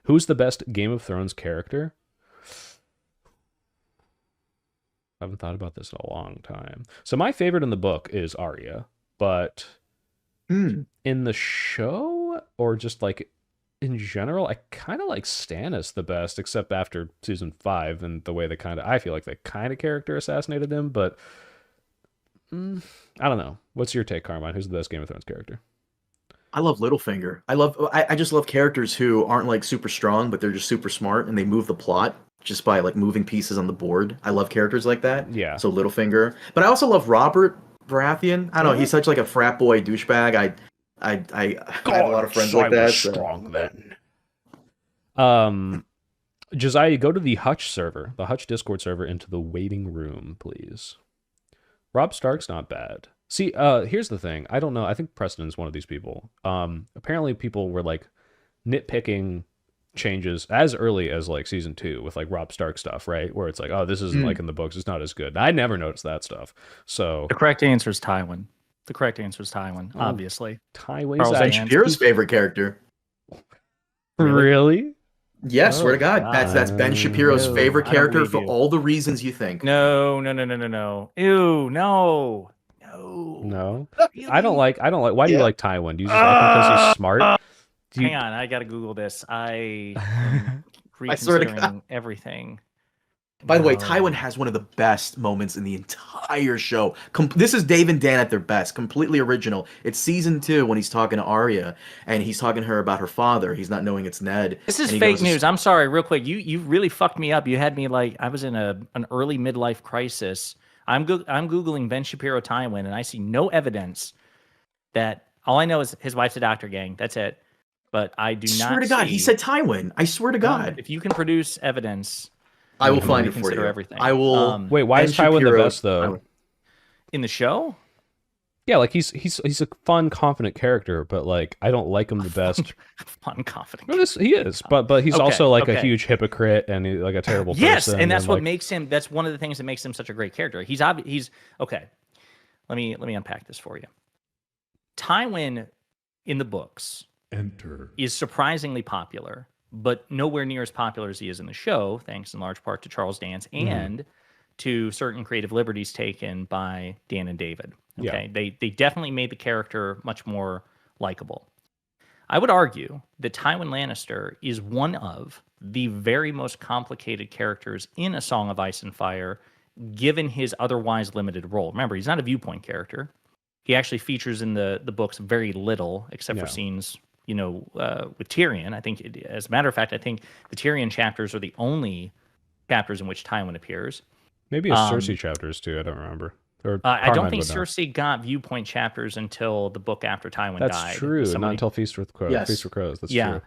Who's the best Game of Thrones character? I haven't thought about this in a long time. So my favorite in the book is Arya, but Hmm. in the show or just like in general, I kind of like Stannis the best, except after season 5 and the way they kind of I feel like they kind of character assassinated him, but I don't know. What's your take, Carmine? Who's the best Game of Thrones character? I love Littlefinger. I just love characters who aren't like super strong, but they're just super smart and they move the plot just by like moving pieces on the board. I love characters like that. Yeah. So Littlefinger. But I also love Robert Baratheon. I don't know, Huh? he's such like a frat boy douchebag. I have a lot of friends Gosh, I like was that, so strong then. Um, Josiah, go to the Hutch server, the Hutch Discord server, into the waiting room, please. Rob Stark's not bad. See, here's the thing. I don't know. I think Preston's one of these people. Apparently people were like nitpicking changes as early as like season 2 with like Rob Stark stuff, right? Where it's like, oh, this isn't like Mm. in the books. It's not as good. I never noticed that stuff. So, The correct answer is Tywin. The correct answer is Tywin, oh, obviously. Tywin, Charles Ben Dance. Shapiro's favorite character. really? Yeah, swear Oh, to God. That's Ben Shapiro's No, favorite I don't character believe for you. all the reasons you think. No. Ew, no. No. No, Really? I don't like. Why do you Yeah. like Tywin? Do you just like him because he's smart? Do you? Hang on, I gotta Google this. I am I swear to God. reconsidering everything. By the way, No. Tywin has one of the best moments in the entire show. This is Dave and Dan at their best, completely original. It's season 2 when he's talking to Arya and he's talking to her about her father. He's not knowing it's Ned. This is and he fake goes, news. I'm sorry, real quick. You really fucked me up. You had me like I was in an early midlife crisis. I'm googling Ben Shapiro Tywin, and I see no evidence that. All I know is his wife's a doctor, gang. That's it. But I do I not swear to God, he see- said Tywin. I swear to Well, God. if you can produce evidence, I will I'm find gonna it for reconsider you. everything. I will. Wait, why Ben is Tywin the Shapiro- best though? in the show, Yeah, like he's a fun, confident character, but like I don't like him the best. fun, confident. No, he is, but he's Okay, also like a okay. huge hypocrite and like a terrible Yes, person. and that's what like, makes him. That's one of the things that makes him such a great character. He's okay. Let me unpack this for you. Tywin in the books enter is surprisingly popular, but nowhere near as popular as he is in the show, thanks in large part to Charles Dance and to certain creative liberties taken by Dan and David. Okay, they definitely made the character much more likable. I would argue that Tywin Lannister is one of the very most complicated characters in A Song of Ice and Fire, given his otherwise limited role. Remember, he's not a viewpoint character. He actually features in the books very little, except for scenes, with Tyrion. I think, as a matter of fact, I think the Tyrion chapters are the only chapters in which Tywin appears. maybe a Cersei chapters too. I don't remember. Or I don't Carmine think would know. Cersei got viewpoint chapters until the book after Tywin died. That's true. Not Somebody- until Feast with Crows. Yes. Feast for Crows. That's Yeah. true.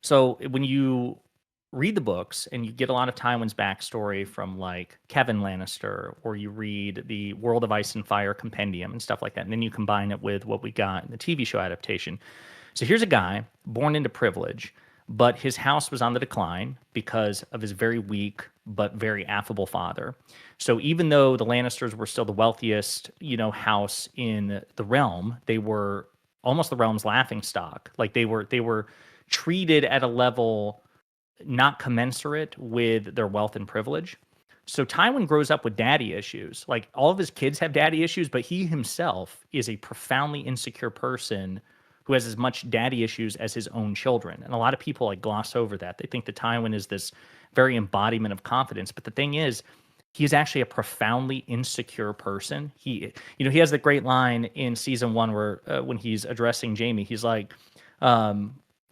So when you read the books and you get a lot of Tywin's backstory from like Kevin Lannister, or you read the World of Ice and Fire compendium and stuff like that, and then you combine it with what we got in the TV show adaptation. So here's a guy born into privilege, but his house was on the decline because of his very weak but very affable father. So even though the Lannisters were still the wealthiest, house in the realm, they were almost the realm's laughing stock. Like they were treated at a level not commensurate with their wealth and privilege. So Tywin grows up with daddy issues. Like all of his kids have daddy issues, but he himself is a profoundly insecure person who has as much daddy issues as his own children. And a lot of people like gloss over that. They think that Tywin is this very embodiment of confidence. But the thing is, he is actually a profoundly insecure person. He has the great line in season 1 where when he's addressing Jaime, he's like,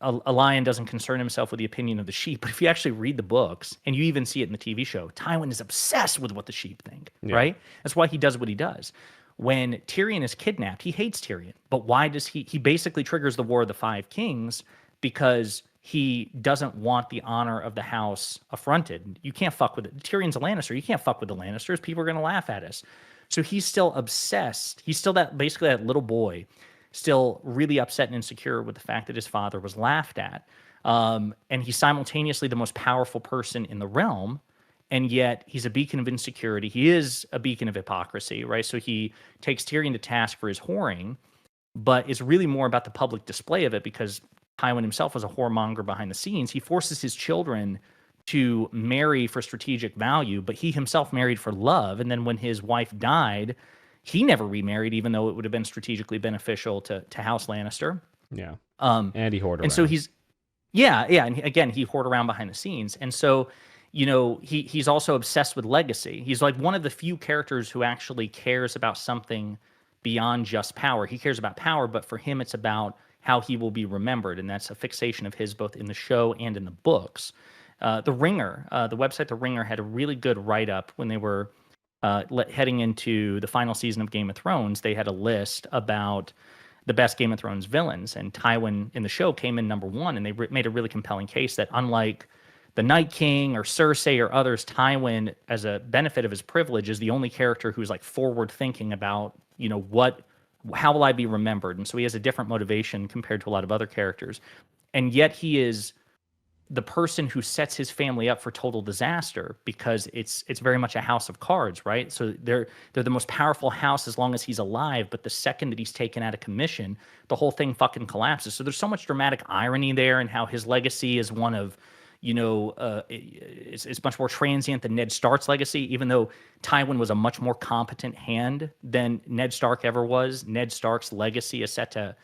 a lion doesn't concern himself with the opinion of the sheep. But if you actually read the books, and you even see it in the TV show, Tywin is obsessed with what the sheep think, right? That's why he does what he does. When Tyrion is kidnapped, he hates Tyrion. But why does he basically triggers the War of the Five Kings because he doesn't want the honor of the house affronted. You can't fuck with it. Tyrion's a Lannister. You can't fuck with the Lannisters. People are going to laugh at us. So he's still obsessed. He's still basically that little boy, still really upset and insecure with the fact that his father was laughed at. And he's simultaneously the most powerful person in the realm. And yet he's a beacon of insecurity. He is a beacon of hypocrisy, right? So he takes Tyrion to task for his whoring. but it's really more about the public display of it because Tywin himself was a whoremonger behind the scenes. He forces his children to marry for strategic value, but he himself married for love. And then when his wife died, he never remarried, even though it would have been strategically beneficial to House Lannister. Yeah. And he hoarded around. And so he's, yeah. And again, he hoarded around behind the scenes. And so, he's also obsessed with legacy. He's like one of the few characters who actually cares about something beyond just power. He cares about power, but for him, it's about how he will be remembered. And that's a fixation of his both in the show and in the books. The Ringer, the website The Ringer, had a really good write-up when they were heading into the final season of Game of Thrones. They had a list about the best Game of Thrones villains, and Tywin in the show came in number one, and they made a really compelling case that unlike the Night King or Cersei or others, Tywin, as a benefit of his privilege, is the only character who's like forward thinking about, how will I be remembered? And so he has a different motivation compared to a lot of other characters. And yet he is the person who sets his family up for total disaster because it's very much a house of cards, right? So they're the most powerful house as long as he's alive, but the second that he's taken out of commission, the whole thing fucking collapses. So there's so much dramatic irony there in how his legacy is one of, it's much more transient than Ned Stark's legacy, even though Tywin was a much more competent hand than Ned Stark ever was. Ned Stark's legacy is set to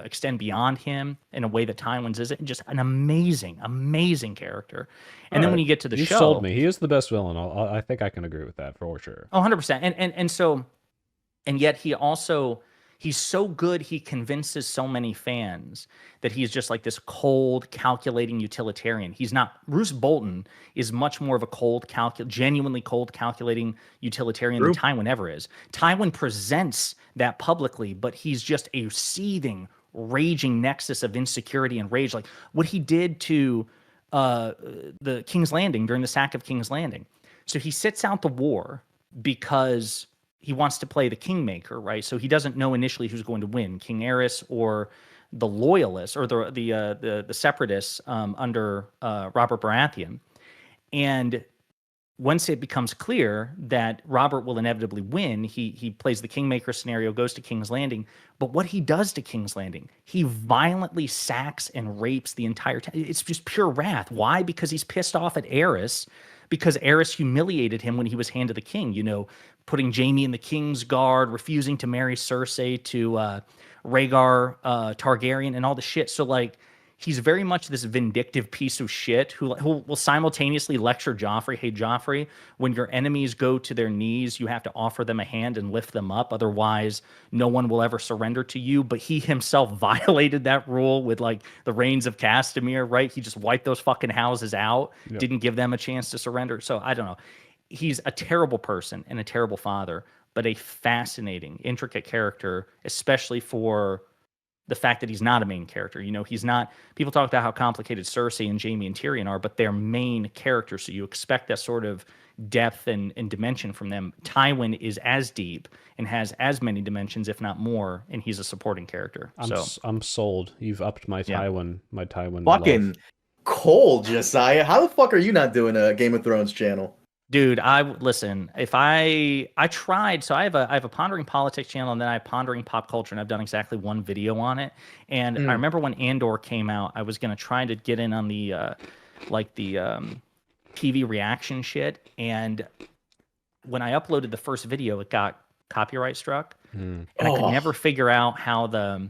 extend beyond him in a way that Tywin's isn't. Just an amazing, amazing character. And then when you get to the show, sold me. He is the best villain. I think I can agree with that for sure. 100%. And yet he's so good. He convinces so many fans that he's just like this cold, calculating utilitarian. He's not. Roose Bolton is much more of a genuinely cold, calculating utilitarian than Tywin ever is. Tywin presents that publicly, but he's just a seething, raging nexus of insecurity and rage. Like what he did to the King's Landing during the sack of King's Landing. So he sits out the war because he wants to play the kingmaker, right? So he doesn't know initially who's going to win, King Aerys or the Loyalists or the Separatists under Robert Baratheon. And once it becomes clear that Robert will inevitably win, he plays the kingmaker scenario, goes to King's Landing. But what he does to King's Landing, he violently sacks and rapes the entire town. It's just pure wrath. Why? Because he's pissed off at Aerys, because Aerys humiliated him when he was Hand of the King, putting Jaime in the King's Guard, refusing to marry Cersei to Rhaegar Targaryen and all the shit. So like, he's very much this vindictive piece of shit who will simultaneously lecture Joffrey. Hey, Joffrey, when your enemies go to their knees, you have to offer them a hand and lift them up. Otherwise, no one will ever surrender to you. But he himself violated that rule with like the Reigns of Castamere, right? He just wiped those fucking houses out, didn't give them a chance to surrender. So I don't know. He's a terrible person and a terrible father, but a fascinating, intricate character, especially for the fact that he's not a main character. He's not. People talk about how complicated Cersei and Jaime and Tyrion are, but they're main characters, so you expect that sort of depth and dimension from them. Tywin is as deep and has as many dimensions, if not more, and he's a supporting character. I'm sold. You've upped my Tywin. My Tywin. Fucking love. Cold, Josiah. How the fuck are you not doing a Game of Thrones channel? Dude, listen. If I tried, so I have a Pondering Politics channel, and then I have Pondering Pop Culture, and I've done exactly one video on it. And I remember when Andor came out, I was gonna try to get in on the TV reaction shit, and when I uploaded the first video, it got copyright struck, and I could never figure out how the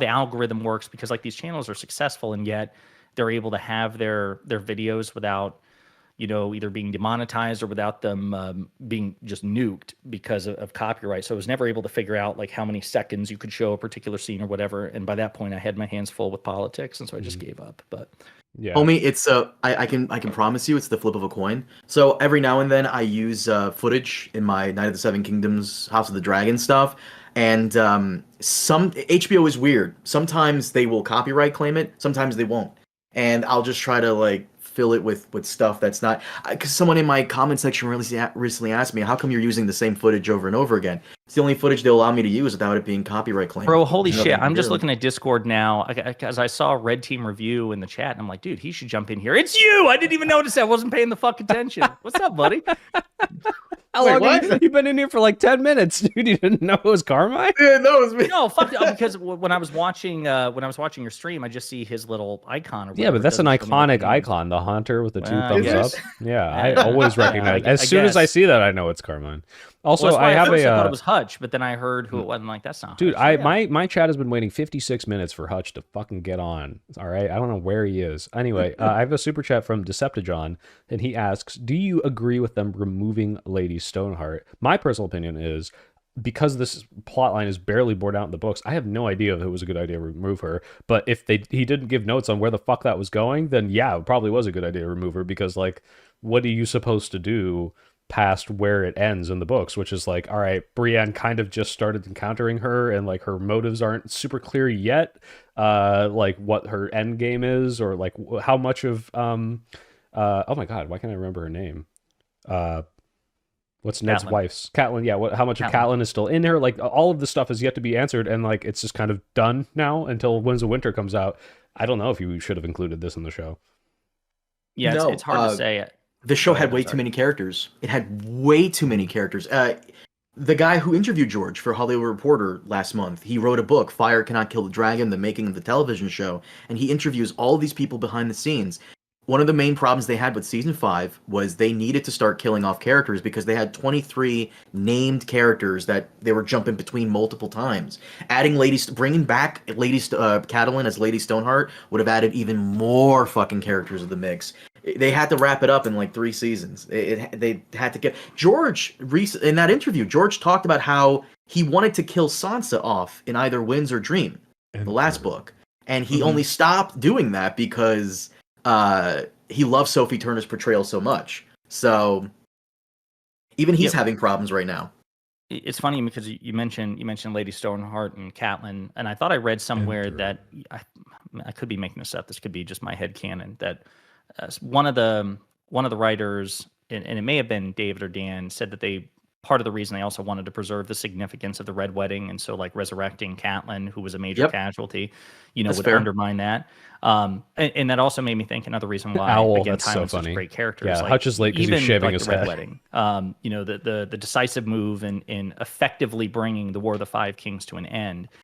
algorithm works, because like these channels are successful, and yet they're able to have their videos without either being demonetized or without them being just nuked because of copyright. So I was never able to figure out like how many seconds you could show a particular scene or whatever. And by that point, I had my hands full with politics, and so I just gave up. But yeah, homie, it's I can promise you, it's the flip of a coin. So every now and then, I use footage in my Night of the Seven Kingdoms, House of the Dragon stuff. And some HBO is weird. Sometimes they will copyright claim it. Sometimes they won't. And I'll just try to like fill it with stuff that's not, because someone in my comment section recently asked me, how come you're using the same footage over and over again? It's the only footage they'll allow me to use without it being copyright claimed. Bro, holy shit. I'm just looking at Discord now because I saw Red Team Review in the chat, and I'm like, dude, he should jump in here. It's you! I didn't even notice that. I wasn't paying the fuck attention. What's up, buddy? How Wait, long what? you've been in here for like 10 minutes, dude? You didn't know it was Carmine? Yeah, no, it was me. No, fuck because when I was watching your stream, I just see his little icon or whatever. Yeah, but It that's an doesn't show me what iconic the name is. icon, the hunter with the two Well, thumbs yes. up. Yeah, I Yeah, always yeah, recognize. I As soon as I guess. see that, I know it's Carmine. Also, Well, that's why I at have first I thought a it was Hutch, but then I heard who it was. I'm like, that's not dude. Hutch. My chat has been waiting 56 minutes for Hutch to fucking get on. All right, I don't know where he is. Anyway, I have a super chat from Decepticon, and he asks, "Do you agree with them removing Lady Stoneheart?" My personal opinion is, because this plot line is barely borne out in the books, I have no idea if it was a good idea to remove her. But if he didn't give notes on where the fuck that was going, then yeah, it probably was a good idea to remove her, because like, what are you supposed to do past where it ends in the books, which is like, all right, Brienne kind of just started encountering her, and like her motives aren't super clear yet, like what her end game is, or like how much of oh my god, why can't I remember her name? What's Ned's Catelyn. wife's? Catelyn, yeah. How much of Catelyn. Catelyn is still in her? Like, all of this stuff is yet to be answered, and like, it's just kind of done now until Winds of Winter comes out. I don't know if you should have included this in the show. Yeah, No, it's hard to say. The show Go ahead, had way I'm too sorry. many characters. It had way too many characters. The guy who interviewed George for Hollywood Reporter last month, he wrote a book, Fire Cannot Kill the Dragon, The Making of the Television Show, and he interviews all these people behind the scenes. One of the main problems they had with season 5 was they needed to start killing off characters because they had 23 named characters that they were jumping between multiple times. Bringing back Catelyn as Lady Stoneheart would have added even more fucking characters to the mix. They had to wrap it up in like 3 seasons. They had to get in that interview. George talked about how he wanted to kill Sansa off in either Winds or Dream, the last book, and he only stopped doing that because he loves Sophie Turner's portrayal so much. So even he's having problems right now. It's funny because you mentioned Lady Stoneheart and Catelyn, and I thought I read somewhere that I could be making this up. This could be just my headcanon, that one of the writers, and it may have been David or Dan, said that part of the reason they also wanted to preserve the significance of the Red Wedding, and so like resurrecting Catelyn, who was a major casualty, That's would fair. undermine that. And that also made me think another reason why Owl, again that's so Tywin's such funny. great characters. Yeah, like, Hutch is late 'cause he's even shaving like his the Red head. Wedding. The decisive move in effectively bringing the War of the Five Kings to an end